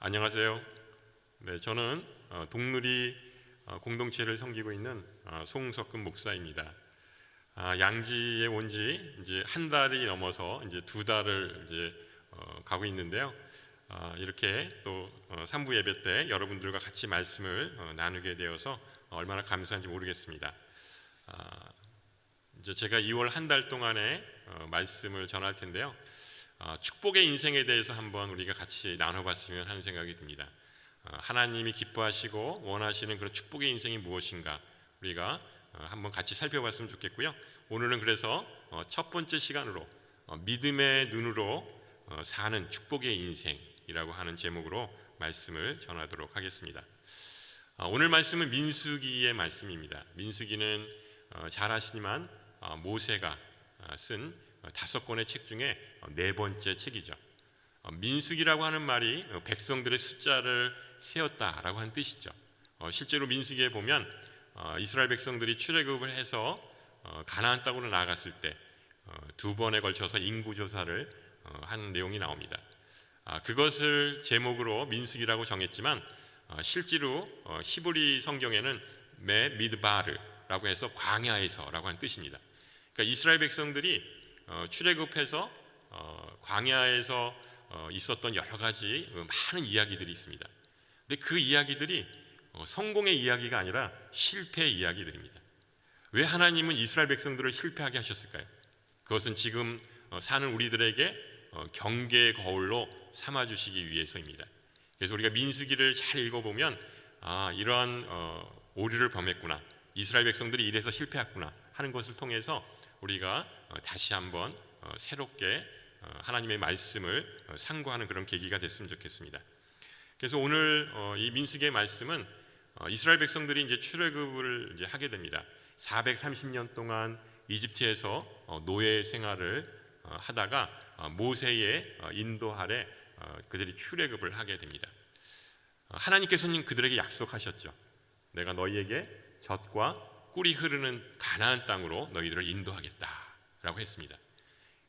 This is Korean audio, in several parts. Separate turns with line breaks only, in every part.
안녕하세요. 네, 저는 동누리 공동체를 섬기고 있는 송석근 목사입니다. 양지에 온 지 이제 한 달이 넘어서 이제 두 달을 이제 가고 있는데요. 이렇게 또 삼부 예배 때 여러분들과 같이 말씀을 나누게 되어서 얼마나 감사한지 모르겠습니다. 이제 제가 2월 한 달 동안에 말씀을 전할 텐데요. 축복의 인생에 대해서 한번 우리가 같이 나눠봤으면 하는 생각이 듭니다. 하나님이 기뻐하시고 원하시는 그런 축복의 인생이 무엇인가 우리가 한번 같이 살펴봤으면 좋겠고요. 오늘은 그래서 첫 번째 시간으로 믿음의 눈으로 사는 축복의 인생이라고 하는 제목으로 말씀을 전하도록 하겠습니다. 오늘 말씀은 민수기의 말씀입니다. 민수기는 잘 아시지만 모세가 쓴 5권의 책 중에 네 번째 책이죠. 민수기라고 하는 말이 백성들의 숫자를 세었다라고 하는 뜻이죠. 실제로 민수기에 보면 이스라엘 백성들이 출애굽을 해서 가나안 땅으로 나아갔을 때 두 번에 걸쳐서 인구조사를 한 내용이 나옵니다. 그것을 제목으로 민수기라고 정했지만 실제로 히브리 성경에는 메 미드바르라고 해서 광야에서라고 하는 뜻입니다. 그러니까 이스라엘 백성들이 출애굽해서 광야에서 있었던 여러 가지 많은 이야기들이 있습니다. 근데 그 이야기들이 성공의 이야기가 아니라 실패의 이야기들입니다. 왜 하나님은 이스라엘 백성들을 실패하게 하셨을까요? 그것은 지금 사는 우리들에게 경계의 거울로 삼아주시기 위해서입니다. 그래서 우리가 민수기를 잘 읽어보면 이러한 오류를 범했구나, 이스라엘 백성들이 이래서 실패했구나 하는 것을 통해서 우리가 다시 한번 새롭게 하나님의 말씀을 상고하는 그런 계기가 됐으면 좋겠습니다. 그래서 오늘 이 민수기의 말씀은 이스라엘 백성들이 이제 출애굽을 이제 하게 됩니다. 430년 동안 이집트에서 노예 생활을 하다가 모세의 인도 아래 그들이 출애굽을 하게 됩니다. 하나님께서는 그들에게 약속하셨죠. 내가 너희에게 젖과 꿀이 흐르는 가나안 땅으로 너희들을 인도하겠다라고 했습니다.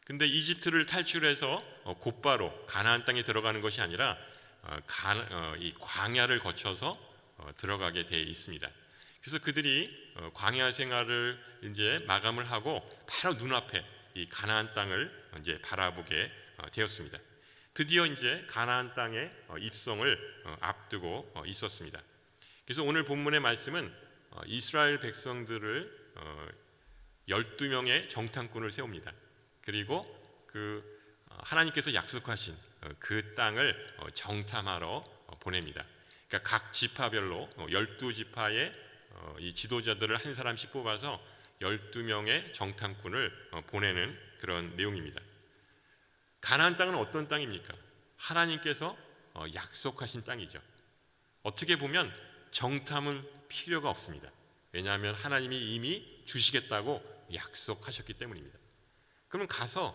근데 이집트를 탈출해서 곧바로 가나안 땅에 들어가는 것이 아니라 이 광야를 거쳐서 들어가게 되어 있습니다. 그래서 그들이 광야 생활을 이제 마감을 하고 바로 눈앞에 이 가나안 땅을 이제 바라보게 되었습니다. 드디어 이제 가나안 땅에 입성을 앞두고 있었습니다. 그래서 오늘 본문의 말씀은 이스라엘 백성들을 12명의 정탐꾼을 세웁니다. 그리고 그 하나님께서 약속하신 그 땅을 정탐하러 보냅니다. 그러니까 각 지파별로 12지파의 이 지도자들을 한 사람씩 뽑아서 12명의 정탐꾼을 보내는 그런 내용입니다. 가나안 땅은 어떤 땅입니까? 하나님께서 약속하신 땅이죠. 어떻게 보면 정탐은 필요가 없습니다. 왜냐하면 하나님이 이미 주시겠다고 약속하셨기 때문입니다. 그럼 가서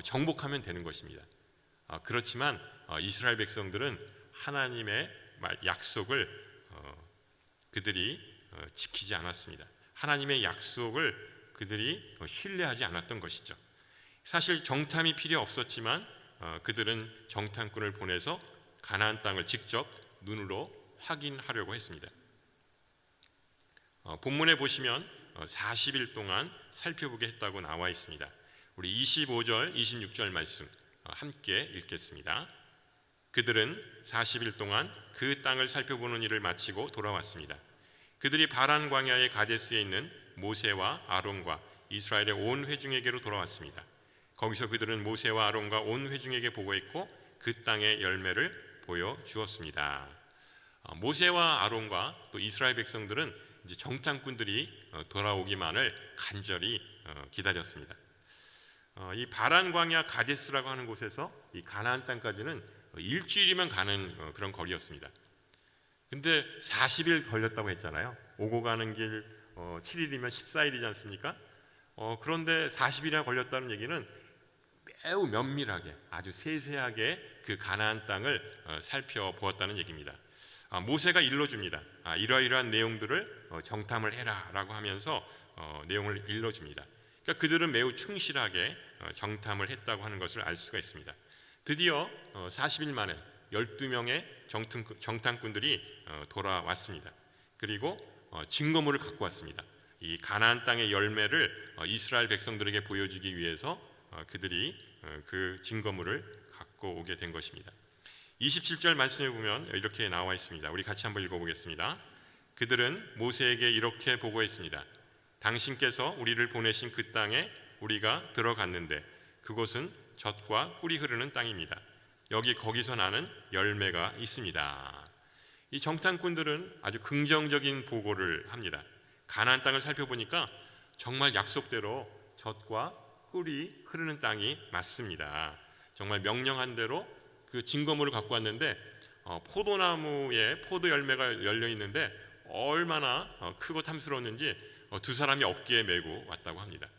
정복하면 되는 것입니다. 그렇지만 이스라엘 백성들은 하나님의 약속을 그들이 지키지 않았습니다. 하나님의 약속을 그들이 신뢰하지 않았던 것이죠. 사실 정탐이 필요 없었지만 그들은 정탐꾼을 보내서 가나안 땅을 직접 눈으로 확인하려고 했습니다. 본문에 보시면 40일 동안 살펴보게 했다고 나와 있습니다. 우리 25절, 26절 말씀 함께 읽겠습니다. 그들은 40일 동안 그 땅을 살펴보는 일을 마치고 돌아왔습니다. 그들이 바란 광야의 가데스에 있는 모세와 아론과 이스라엘의 온 회중에게로 돌아왔습니다. 거기서 그들은 모세와 아론과 온 회중에게 보고했고 그 땅의 열매를 보여주었습니다. 모세와 아론과 또 이스라엘 백성들은 이제 정탐꾼들이 돌아오기만을 간절히 기다렸습니다. 이 바란 광야 가데스라고 하는 곳에서 이 가나안 땅까지는 일주일이면 가는 그런 거리였습니다. 근데 40일 걸렸다고 했잖아요. 오고 가는 길 7일이면 14일이지 않습니까? 그런데 40일이나 걸렸다는 얘기는 매우 면밀하게, 아주 세세하게 그 가나안 땅을 살펴보았다는 얘기입니다. 모세가 일러줍니다. 이러이러한 내용들을 정탐을 해라 라고 하면서 내용을 일러줍니다. 그러니까 그들은 매우 충실하게 정탐을 했다고 하는 것을 알 수가 있습니다. 드디어 40일 만에 12명의 정탐꾼들이 돌아왔습니다. 그리고 증거물을 갖고 왔습니다. 이 가나안 땅의 열매를 이스라엘 백성들에게 보여주기 위해서 그들이 그 증거물을 갖고 오게 된 것입니다. 27절 말씀에 보면 이렇게 나와 있습니다. 우리 같이 한번 읽어보겠습니다. 그들은 모세에게 이렇게 보고했습니다. 당신께서 우리를 보내신 그 땅에 우리가 들어갔는데 그곳은 젖과 꿀이 흐르는 땅입니다. 거기서 나는 열매가 있습니다. 이 정탐꾼들은 아주 긍정적인 보고를 합니다. 가나안 땅을 살펴보니까 정말 약속대로 젖과 꿀이 흐르는 땅이 맞습니다. 정말 명령한 대로 그 증거물을 갖고 왔는데 포도나무에 포도 열매가 열려 있는데 얼마나 크고 탐스러웠는지 두 사람이 어깨에 메고 왔다고 합니다.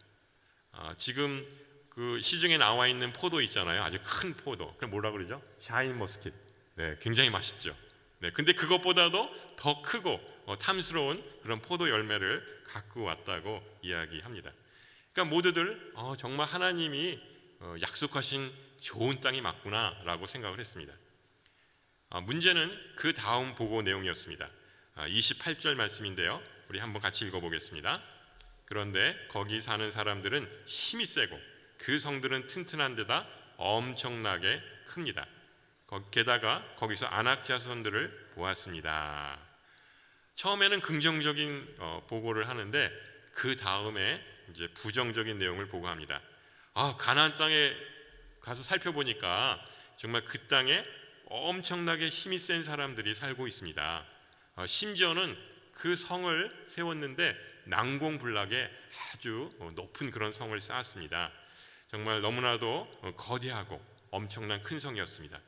지금 그 시중에 나와 있는 포도 있잖아요. 아주 큰 포도. 그럼 뭐라 그러죠? 샤인 머스킷. 네, 굉장히 맛있죠. 네, 근데 그것보다도 더 크고 탐스러운 그런 포도 열매를 갖고 왔다고 이야기합니다. 그러니까 모두들 정말 하나님이 약속하신 좋은 땅이 맞구나라고 생각을 했습니다. 문제는 그 다음 보고 내용이었습니다. 28절 말씀인데요. 우리 한번 같이 읽어보겠습니다. 그런데 거기 사는 사람들은 힘이 세고 그 성들은 튼튼한 데다 엄청나게 큽니다. 게다가 거기서 아낙 자손들을 보았습니다. 처음에는 긍정적인 보고를 하는데 그 다음에 이제 부정적인 내용을 보고합니다. 가나안 땅에 가서 살펴보니까 정말 그 땅에 엄청나게 힘이 센 사람들이 살고 있습니다. 심지어는 그 성을 세웠는데 난공불락에 아주 높은 그런 성을 쌓았습니다. 정말 너무나도 거대하고 엄청난 큰 성이었습니다.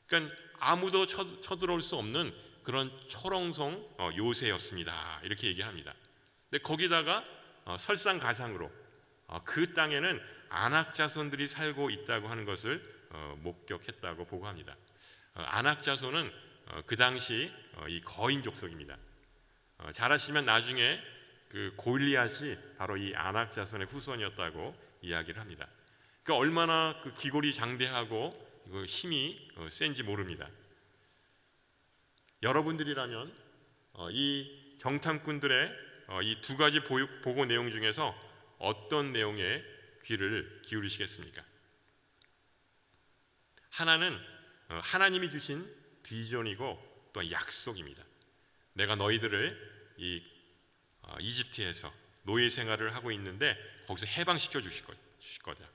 그러니까 아무도 쳐들어올 수 없는 그런 초롱성 요새였습니다. 이렇게 얘기합니다. 근데 거기다가 설상가상으로 그 땅에는 아낙 자손들이 살고 있다고 하는 것을 목격했다고 보고합니다. 아낙 자손은 그 당시 이 거인 족속입니다. 잘 아시면 나중에 그 골리앗이 바로 이 아낙 자손의 후손이었다고 이야기를 합니다. 그러니까 얼마나 그 기골이 장대하고 힘이 센지 모릅니다. 여러분들이라면 이 정탐꾼들의 이 두 가지 보고 내용 중에서 어떤 내용에 귀를 기울이시겠습니까? 하나는 하나님이 주신 비전이고 또 약속입니다. 내가 너희들을 이 이집트에서 노예 생활을 하고 있는데 거기서 해방시켜 주실 거다.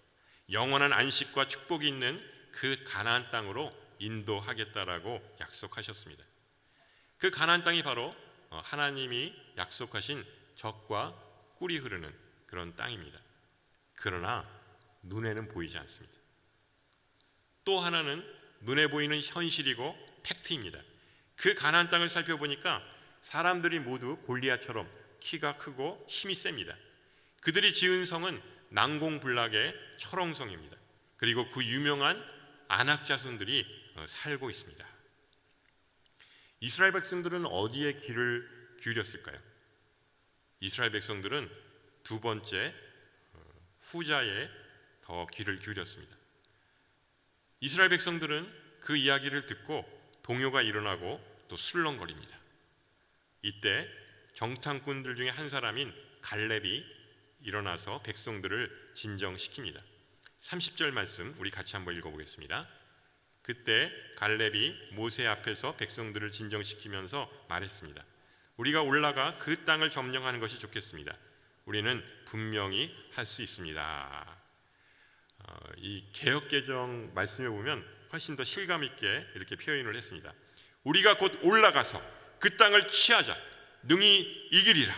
영원한 안식과 축복이 있는 그 가나안 땅으로 인도하겠다라고 약속하셨습니다. 그 가나안 땅이 바로 하나님이 약속하신 젖과 꿀이 흐르는 그런 땅입니다. 그러나 눈에는 보이지 않습니다. 또 하나는 눈에 보이는 현실이고 팩트입니다. 그 가나안 땅을 살펴보니까 사람들이 모두 골리앗처럼 키가 크고 힘이 셉니다. 그들이 지은 성은 난공불락의 철옹성입니다. 그리고 그 유명한 아낙 자손들이 살고 있습니다. 이스라엘 백성들은 어디에 귀를 기울였을까요? 이스라엘 백성들은 두 번째 후자에 더 귀를 기울였습니다. 이스라엘 백성들은 그 이야기를 듣고 동요가 일어나고 또 술렁거립니다. 이때 정탐꾼들 중에 한 사람인 갈렙이 일어나서 백성들을 진정시킵니다. 30절 말씀 우리 같이 한번 읽어보겠습니다. 그때 갈렙이 모세 앞에서 백성들을 진정시키면서 말했습니다. 우리가 올라가 그 땅을 점령하는 것이 좋겠습니다. 우리는 분명히 할 수 있습니다. 이 개역개정 말씀에 보면 훨씬 더 실감 있게 이렇게 표현을 했습니다. 우리가 곧 올라가서 그 땅을 취하자. 능히 이기리라.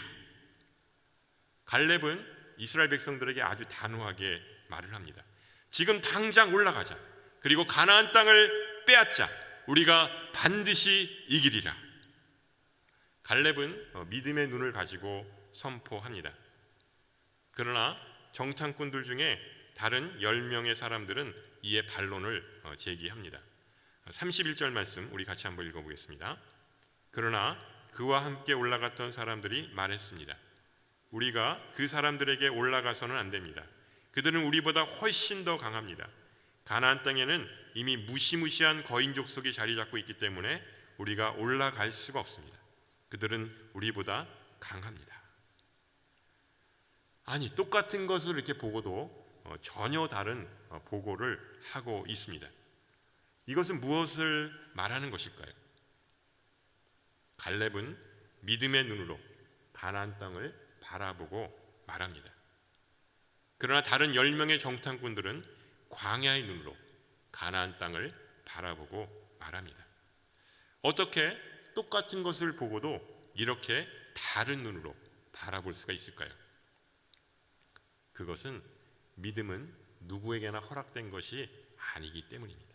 갈렙은 이스라엘 백성들에게 아주 단호하게 말을 합니다. 지금 당장 올라가자. 그리고 가나안 땅을 빼앗자. 우리가 반드시 이기리라. 갈렙은 믿음의 눈을 가지고 선포합니다. 그러나 정탐꾼들 중에 다른 10명의 사람들은 이에 반론을 제기합니다. 31절 말씀 우리 같이 한번 읽어보겠습니다. 그러나 그와 함께 올라갔던 사람들이 말했습니다. 우리가 그 사람들에게 올라가서는 안 됩니다. 그들은 우리보다 훨씬 더 강합니다. 가나안 땅에는 이미 무시무시한 거인 족속이 자리 잡고 있기 때문에 우리가 올라갈 수가 없습니다. 그들은 우리보다 강합니다. 아니, 똑같은 것을 이렇게 보고도 전혀 다른 보고를 하고 있습니다. 이것은 무엇을 말하는 것일까요? 갈렙은 믿음의 눈으로 가나안 땅을 바라보고 말합니다. 그러나 다른 10명의 정탐꾼들은 광야의 눈으로 가나안 땅을 바라보고 말합니다. 어떻게 똑같은 것을 보고도 이렇게 다른 눈으로 바라볼 수가 있을까요? 그것은 믿음은 누구에게나 허락된 것이 아니기 때문입니다.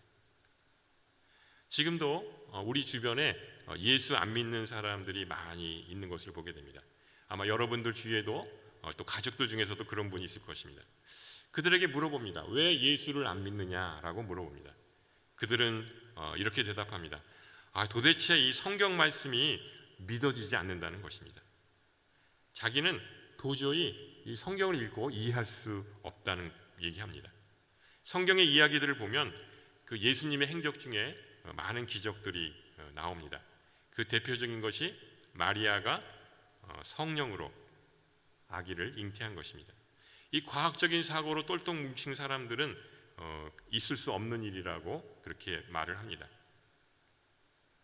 지금도 우리 주변에 예수 안 믿는 사람들이 많이 있는 것을 보게 됩니다. 아마 여러분들 주위에도 또 가족들 중에서도 그런 분이 있을 것입니다. 그들에게 물어봅니다. 왜 예수를 안 믿느냐라고 물어봅니다. 그들은 이렇게 대답합니다. 도대체 이 성경 말씀이 믿어지지 않는다는 것입니다. 자기는 도저히 이 성경을 읽고 이해할 수 없다는 얘기합니다. 성경의 이야기들을 보면 그 예수님의 행적 중에 많은 기적들이 나옵니다. 그 대표적인 것이 마리아가 성령으로 아기를 잉태한 것입니다. 이 과학적인 사고로 똘똘 뭉친 사람들은 있을 수 없는 일이라고 그렇게 말을 합니다.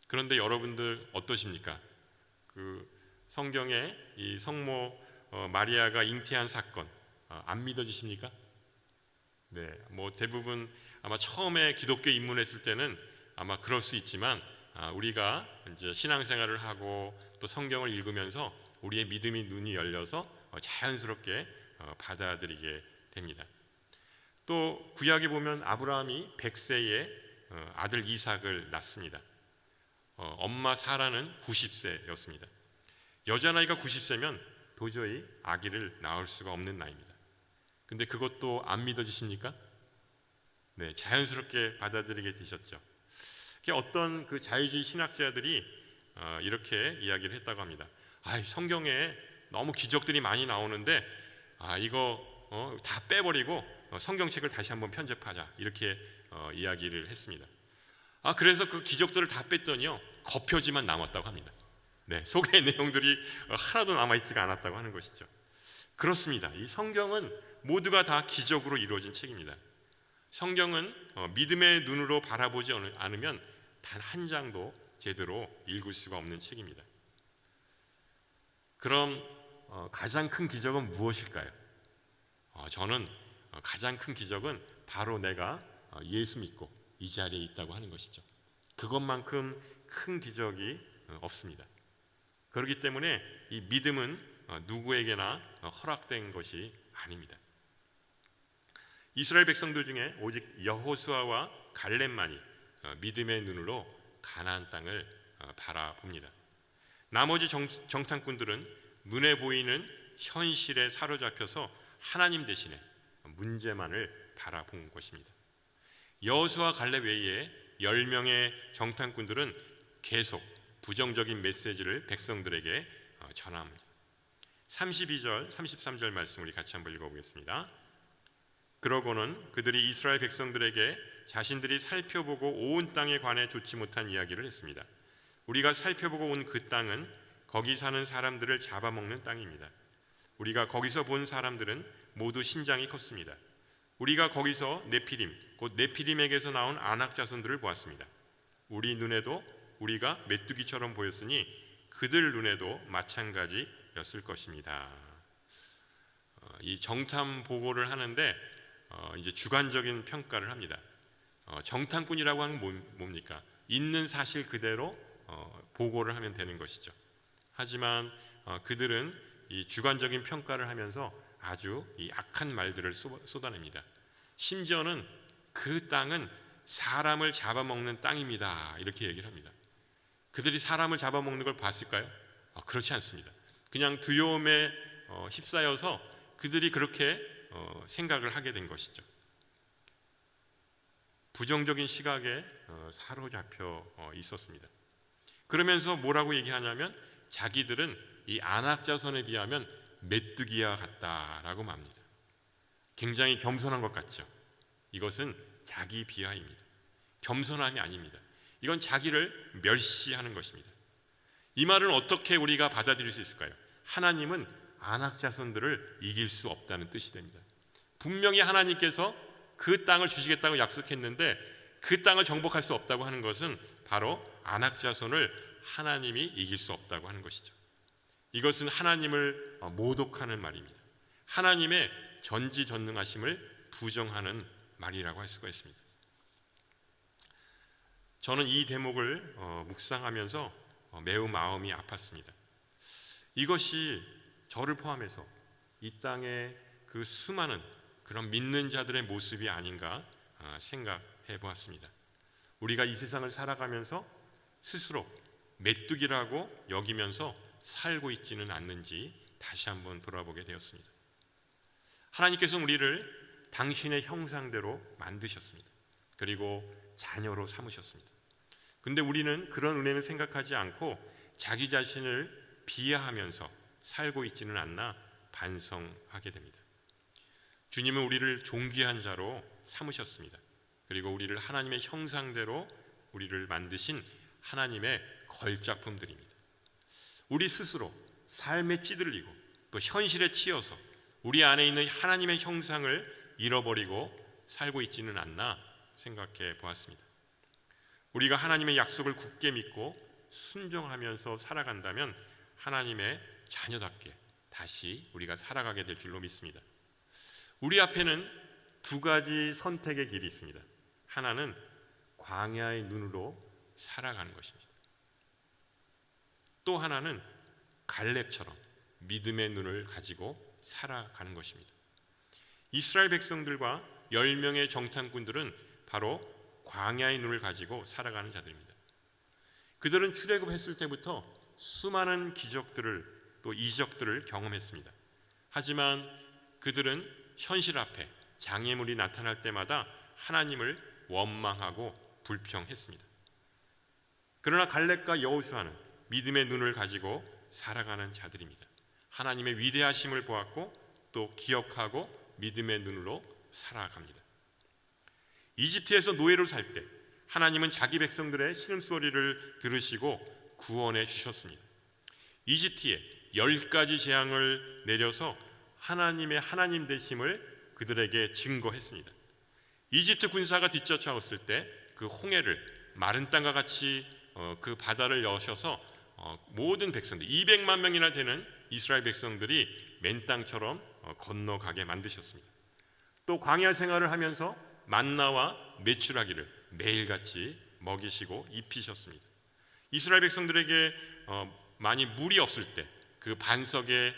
그런데 여러분들 어떠십니까? 그 성경에 이 성모 마리아가 잉태한 사건 안 믿어지십니까? 네, 뭐 대부분 아마 처음에 기독교에 입문했을 때는 아마 그럴 수 있지만 우리가 이제 신앙생활을 하고 또 성경을 읽으면서 우리의 믿음의 눈이 열려서 자연스럽게 받아들이게 됩니다. 또 구약에 보면 아브라함이 100세에 아들 이삭을 낳습니다. 엄마 사라는 90세였습니다. 여자 나이가 90세면 도저히 아기를 낳을 수가 없는 나이입니다. 근데 그것도 안 믿어지십니까? 네, 자연스럽게 받아들이게 되셨죠. 어떤 그 자유주의 신학자들이 이렇게 이야기를 했다고 합니다. 성경에 너무 기적들이 많이 나오는데 이거 다 빼버리고 성경책을 다시 한번 편집하자 이렇게 이야기를 했습니다. 그래서 그 기적들을 다 뺐더니요 겉표지만 남았다고 합니다. 네, 속의 내용들이 하나도 남아있지가 않았다고 하는 것이죠. 그렇습니다. 이 성경은 모두가 다 기적으로 이루어진 책입니다. 성경은 믿음의 눈으로 바라보지 않으면 단 한 장도 제대로 읽을 수가 없는 책입니다. 그럼 가장 큰 기적은 무엇일까요? 저는 가장 큰 기적은 바로 내가 예수 믿고 이 자리에 있다고 하는 것이죠. 그것만큼 큰 기적이 없습니다. 그렇기 때문에 이 믿음은 누구에게나 허락된 것이 아닙니다. 이스라엘 백성들 중에 오직 여호수아와 갈렙만이 믿음의 눈으로 가나안 땅을 바라봅니다. 나머지 정탐꾼들은 눈에 보이는 현실에 사로잡혀서 하나님 대신에 문제만을 바라본 것입니다. 여호수아 갈렙 외에 10명의 정탐꾼들은 계속 부정적인 메시지를 백성들에게 전합니다. 32절, 33절 말씀 우리 같이 한번 읽어보겠습니다. 그러고는 그들이 이스라엘 백성들에게 자신들이 살펴보고 온 땅에 관해 좋지 못한 이야기를 했습니다. 우리가 살펴보고 온 그 땅은 거기 사는 사람들을 잡아먹는 땅입니다. 우리가 거기서 본 사람들은 모두 신장이 컸습니다. 우리가 거기서 네피림, 곧 네피림에게서 나온 아낙 자손들을 보았습니다. 우리 눈에도 우리가 메뚜기처럼 보였으니 그들 눈에도 마찬가지였을 것입니다. 이 정탐 보고를 하는데 이제 주관적인 평가를 합니다. 정탐꾼이라고 하는 건 뭡니까? 있는 사실 그대로 보고를 하면 되는 것이죠. 하지만 그들은 이 주관적인 평가를 하면서 아주 이 악한 말들을 쏟아냅니다. 심지어는 그 땅은 사람을 잡아먹는 땅입니다. 이렇게 얘기를 합니다. 그들이 사람을 잡아먹는 걸 봤을까요? 그렇지 않습니다. 그냥 두려움에 휩싸여서 그들이 그렇게 생각을 하게 된 것이죠. 부정적인 시각에 사로잡혀 있었습니다. 그러면서 뭐라고 얘기하냐면 자기들은 이 아낙 자손에 비하면 메뚜기와 같다라고 말합니다. 굉장히 겸손한 것 같죠. 이것은 자기 비하입니다. 겸손함이 아닙니다. 이건 자기를 멸시하는 것입니다. 이 말은 어떻게 우리가 받아들일 수 있을까요? 하나님은 안악 자손들을 이길 수 없다는 뜻이 됩니다. 분명히 하나님께서 그 땅을 주시겠다고 약속했는데 그 땅을 정복할 수 없다고 하는 것은 바로 안악 자손을 하나님이 이길 수 없다고 하는 것이죠. 이것은 하나님을 모독하는 말입니다. 하나님의 전지전능하심을 부정하는 말이라고 할 수가 있습니다. 저는 이 대목을 묵상하면서 매우 마음이 아팠습니다. 이것이 저를 포함해서 이 땅의 그 수많은 그런 믿는 자들의 모습이 아닌가 생각해 보았습니다. 우리가 이 세상을 살아가면서 스스로 메뚜기라고 여기면서 살고 있지는 않는지 다시 한번 돌아보게 되었습니다. 하나님께서는 우리를 당신의 형상대로 만드셨습니다. 그리고 자녀로 삼으셨습니다. 근데 우리는 그런 은혜는 생각하지 않고 자기 자신을 비하하면서 살고 있지는 않나 반성하게 됩니다. 주님은 우리를 존귀한 자로 삼으셨습니다. 그리고 우리를 하나님의 형상대로 우리를 만드신 하나님의 걸작품들입니다. 우리 스스로 삶에 찌들리고 또 현실에 치여서 우리 안에 있는 하나님의 형상을 잃어버리고 살고 있지는 않나 생각해 보았습니다. 우리가 하나님의 약속을 굳게 믿고 순종하면서 살아간다면 하나님의 자녀답게 다시 우리가 살아가게 될 줄로 믿습니다. 우리 앞에는 두 가지 선택의 길이 있습니다. 하나는 광야의 눈으로 살아가는 것입니다. 또 하나는 갈렙처럼 믿음의 눈을 가지고 살아가는 것입니다. 이스라엘 백성들과 10명의 정탐꾼들은 바로 광야의 눈을 가지고 살아가는 자들입니다. 그들은 출애굽했을 때부터 수많은 기적들을 또 이적들을 경험했습니다. 하지만 그들은 현실 앞에 장애물이 나타날 때마다 하나님을 원망하고 불평했습니다. 그러나 갈렙과 여호수아는 믿음의 눈을 가지고 살아가는 자들입니다. 하나님의 위대하심을 보았고 또 기억하고 믿음의 눈으로 살아갑니다. 이집트에서 노예로 살 때 하나님은 자기 백성들의 신음소리를 들으시고 구원해 주셨습니다. 이집트에 10가지 재앙을 내려서 하나님의 하나님 되심을 그들에게 증거했습니다. 이집트 군사가 뒤쫓아왔을 때 그 홍해를 마른 땅과 같이 그 바다를 여셔서 모든 백성들 200만 명이나 되는 이스라엘 백성들이 맨 땅처럼 건너가게 만드셨습니다. 또 광야 생활을 하면서 만나와 메추라기를 매일같이 먹이시고 입히셨습니다. 이스라엘 백성들에게 많이 물이 없을 때 그 반석에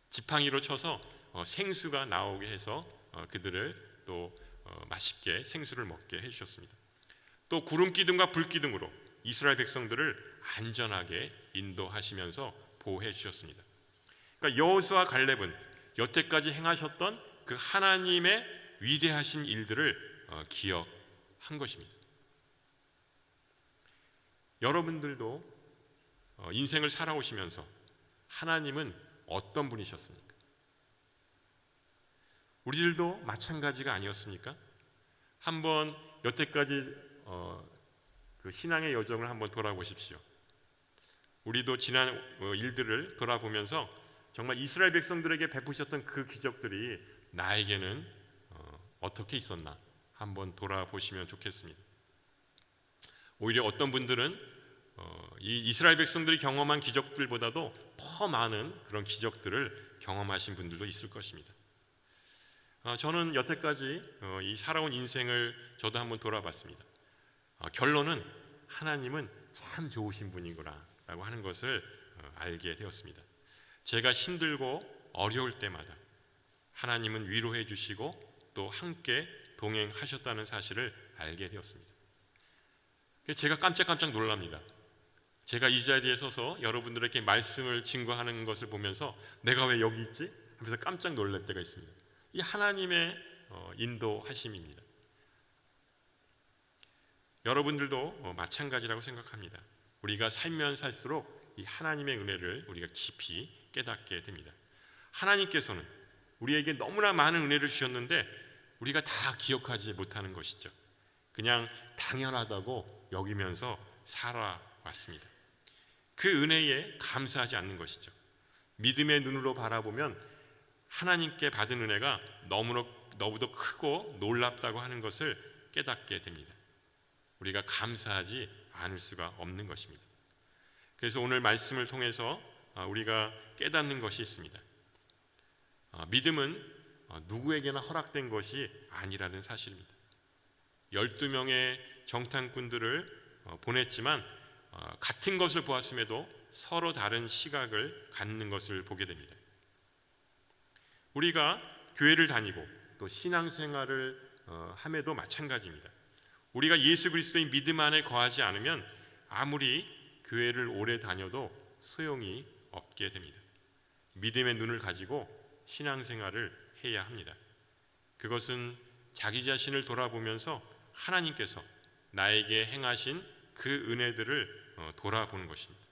지팡이로 쳐서 생수가 나오게 해서 그들을 또 맛있게 생수를 먹게 해주셨습니다. 또 구름 기둥과 불 기둥으로 이스라엘 백성들을 안전하게 인도하시면서 보호해 주셨습니다. 그러니까 여호수아 갈렙은 여태까지 행하셨던 그 하나님의 위대하신 일들을 기억한 것입니다. 여러분들도 인생을 살아오시면서 하나님은 어떤 분이셨습니까? 우리들도 마찬가지가 아니었습니까? 한번 여태까지 그 신앙의 여정을 한번 돌아보십시오. 우리도 지난 일들을 돌아보면서 정말 이스라엘 백성들에게 베푸셨던 그 기적들이 나에게는 어떻게 있었나 한번 돌아보시면 좋겠습니다. 오히려 어떤 분들은 이 이스라엘 백성들이 경험한 기적들보다도 더 많은 그런 기적들을 경험하신 분들도 있을 것입니다. 저는 여태까지 이 살아온 인생을 저도 한번 돌아봤습니다. 결론은 하나님은 참 좋으신 분이구나라고 하는 것을 알게 되었습니다. 제가 힘들고 어려울 때마다 하나님은 위로해 주시고 또 함께 동행하셨다는 사실을 알게 되었습니다. 제가 깜짝깜짝 놀랍니다. 제가 이 자리에 서서 여러분들에게 말씀을 증거하는 것을 보면서 내가 왜 여기 있지? 하면서 깜짝 놀랄 때가 있습니다. 이 하나님의 인도하심입니다. 여러분들도 마찬가지라고 생각합니다. 우리가 살면 살수록 이 하나님의 은혜를 우리가 깊이 깨닫게 됩니다. 하나님께서는 우리에게 너무나 많은 은혜를 주셨는데 우리가 다 기억하지 못하는 것이죠. 그냥 당연하다고 여기면서 살아왔습니다. 그 은혜에 감사하지 않는 것이죠. 믿음의 눈으로 바라보면 하나님께 받은 은혜가 너무도 크고 놀랍다고 하는 것을 깨닫게 됩니다. 우리가 감사하지 않을 수가 없는 것입니다. 그래서 오늘 말씀을 통해서 우리가 깨닫는 것이 있습니다. 믿음은 누구에게나 허락된 것이 아니라는 사실입니다. 12명의 정탐꾼들을 보냈지만 같은 것을 보았음에도 서로 다른 시각을 갖는 것을 보게 됩니다. 우리가 교회를 다니고 또 신앙생활을 함에도 마찬가지입니다. 우리가 예수 그리스도의 믿음 안에 거하지 않으면 아무리 교회를 오래 다녀도 소용이 없게 됩니다. 믿음의 눈을 가지고 신앙생활을 해야 합니다. 그것은 자기 자신을 돌아보면서 하나님께서 나에게 행하신 그 은혜들을 돌아보는 것입니다.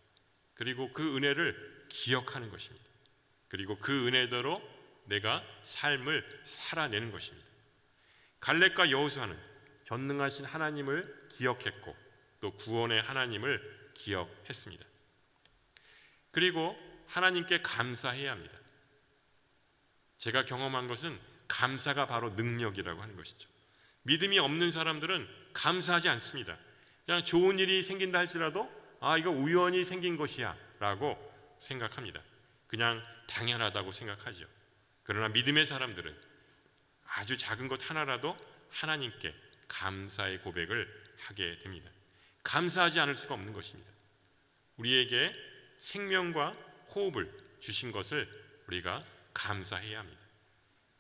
그리고 그 은혜를 기억하는 것입니다. 그리고 그 은혜대로 내가 삶을 살아내는 것입니다. 갈렙과 여호수아는 전능하신 하나님을 기억했고 또 구원의 하나님을 기억했습니다. 그리고 하나님께 감사해야 합니다. 제가 경험한 것은 감사가 바로 능력이라고 하는 것이죠. 믿음이 없는 사람들은 감사하지 않습니다. 그냥 좋은 일이 생긴다 할지라도 이거 우연히 생긴 것이야 라고 생각합니다. 그냥 당연하다고 생각하죠. 그러나 믿음의 사람들은 아주 작은 것 하나라도 하나님께 감사의 고백을 하게 됩니다. 감사하지 않을 수가 없는 것입니다. 우리에게 생명과 호흡을 주신 것을 우리가 감사해야 합니다.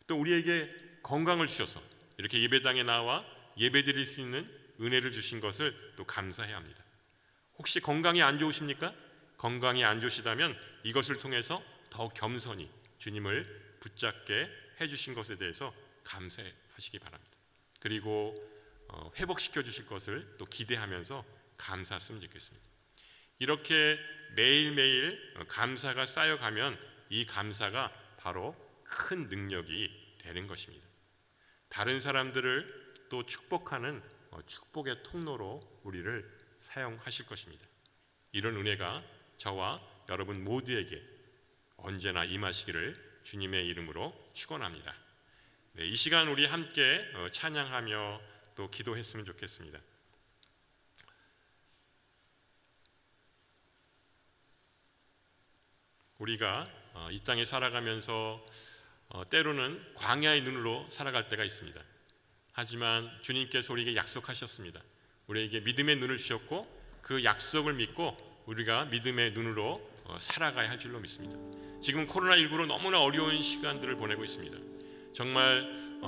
또 우리에게 건강을 주셔서 이렇게 예배당에 나와 예배드릴 수 있는 은혜를 주신 것을 또 감사해야 합니다. 혹시 건강이 안 좋으십니까? 건강이 안 좋으시다면 이것을 통해서 더 겸손히 주님을 붙잡게 해주신 것에 대해서 감사하시기 바랍니다. 그리고 회복시켜 주실 것을 또 기대하면서 감사했으면 좋겠습니다. 이렇게 매일매일 감사가 쌓여가면 이 감사가 바로 큰 능력이 되는 것입니다. 다른 사람들을 또 축복하는 축복의 통로로 우리를 사용하실 것입니다. 이런 은혜가 저와 여러분 모두에게 언제나 임하시기를 주님의 이름으로 축원합니다. 이 시간 우리 함께 찬양하며 또 기도했으면 좋겠습니다. 우리가 이 땅에 살아가면서 때로는 광야의 눈으로 살아갈 때가 있습니다. 하지만 주님께서 우리에게 약속하셨습니다. 우리에게 믿음의 눈을 주셨고 그 약속을 믿고 우리가 믿음의 눈으로 살아가야 할 줄로 믿습니다. 지금 코로나19로 너무나 어려운 시간들을 보내고 있습니다. 정말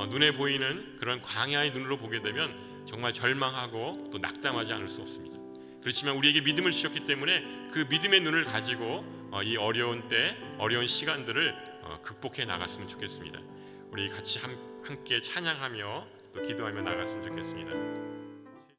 눈에 보이는 그런 광야의 눈으로 보게 되면 정말 절망하고 또 낙담하지 않을 수 없습니다. 그렇지만 우리에게 믿음을 주셨기 때문에 그 믿음의 눈을 가지고 이 어려운 때, 어려운 시간들을 극복해 나갔으면 좋겠습니다. 우리 같이 함께 찬양하며 또 기도하며 나갔으면 좋겠습니다.